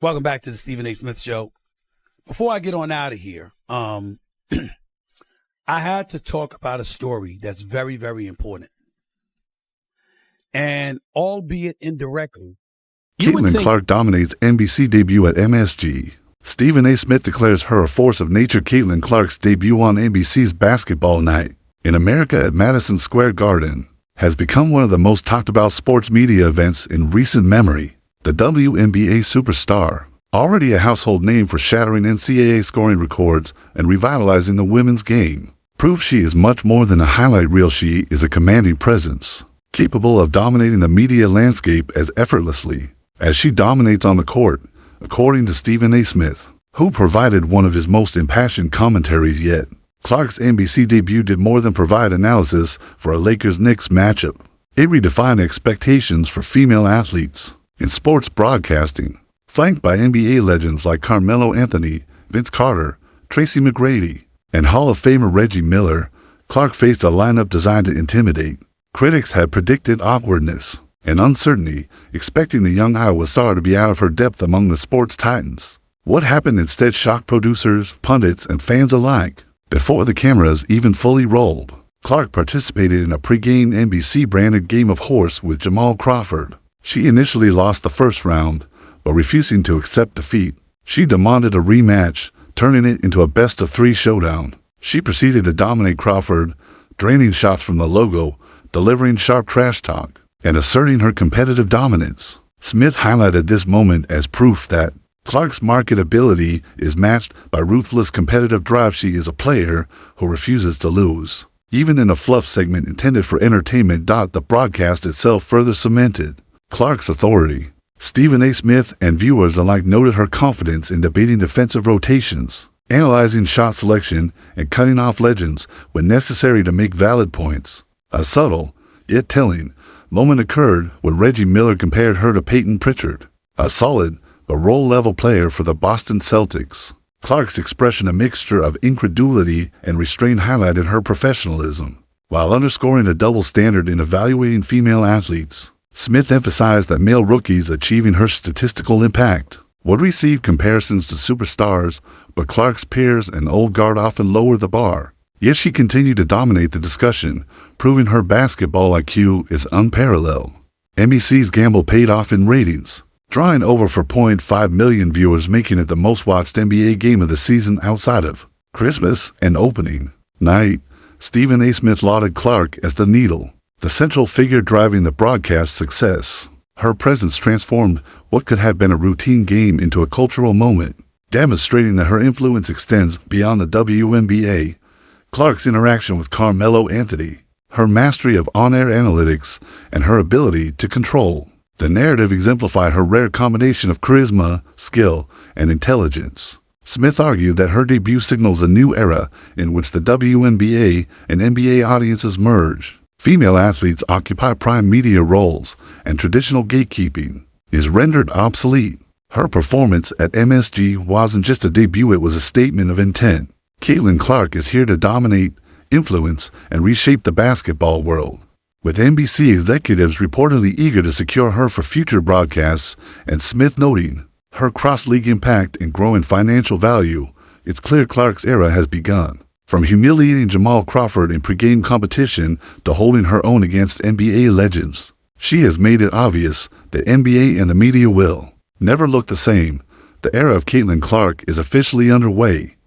Welcome back to the Stephen A. Smith Show. Before I get on out of here, I had to talk about a story that's very, very important. And albeit indirectly, Caitlyn Clark dominates NBC debut at MSG. Stephen A. Smith declares her a force of nature. Caitlyn Clark's debut on NBC's Basketball Night in America at Madison Square Garden has become one of the most talked about sports media events in recent memory. The WNBA superstar, already a household name for shattering NCAA scoring records and revitalizing the women's game, proves she is much more than a highlight reel. She is a commanding presence, capable of dominating the media landscape as effortlessly as she dominates on the court, according to Stephen A. Smith, who provided one of his most impassioned commentaries yet. Clark's NBC debut did more than provide analysis for a Lakers-Knicks matchup. It redefined expectations for female athletes in sports broadcasting. Flanked by NBA legends like Carmelo Anthony, Vince Carter, Tracy McGrady, and Hall of Famer Reggie Miller, Clark faced a lineup designed to intimidate. Critics had predicted awkwardness and uncertainty, expecting the young Iowa star to be out of her depth among the sports titans. What happened instead shocked producers, pundits, and fans alike. Before the cameras even fully rolled, Clark participated in a pre-game NBC-branded game of horse with Jamal Crawford. She initially lost the first round, but refusing to accept defeat, she demanded a rematch, turning it into a best-of-3 showdown. She proceeded to dominate Crawford, draining shots from the logo, delivering sharp trash talk, and asserting her competitive dominance. Smith highlighted this moment as proof that Clark's marketability is matched by ruthless competitive drive. She is a player who refuses to lose. Even in a fluff segment intended for entertainment, the broadcast itself further cemented Clark's authority. Stephen A. Smith and viewers alike noted her confidence in debating defensive rotations, analyzing shot selection, and cutting off legends when necessary to make valid points. A subtle, yet telling, moment occurred when Reggie Miller compared her to Peyton Pritchard, a solid but role-level player for the Boston Celtics. Clark's expression, a mixture of incredulity and restraint, highlighted her professionalism. While underscoring a double standard in evaluating female athletes, Smith emphasized that male rookies achieving her statistical impact would receive comparisons to superstars, but Clark's peers and old guard often lower the bar. Yet she continued to dominate the discussion, proving her basketball IQ is unparalleled. NBC's gamble paid off in ratings, drawing over 4.5 million viewers, making it the most-watched NBA game of the season outside of Christmas and opening night. Stephen A. Smith lauded Clark as the needle, the central figure driving the broadcast success. Her presence transformed what could have been a routine game into a cultural moment, demonstrating that her influence extends beyond the WNBA. Clark's interaction with Carmelo Anthony, her mastery of on-air analytics, and her ability to control the narrative exemplified her rare combination of charisma, skill, and intelligence. Smith argued that her debut signals a new era in which the WNBA and NBA audiences merge. Female athletes occupy prime media roles, and traditional gatekeeping is rendered obsolete. Her performance at MSG wasn't just a debut, it was a statement of intent. Caitlyn Clark is here to dominate, influence, and reshape the basketball world, with NBC executives reportedly eager to secure her for future broadcasts, and Smith noting her cross-league impact and growing financial value. It's clear Clark's era has begun. From humiliating Jamal Crawford in pregame competition to holding her own against NBA legends, she has made it obvious that NBA and the media will never look the same. The era of Caitlyn Clark is officially underway.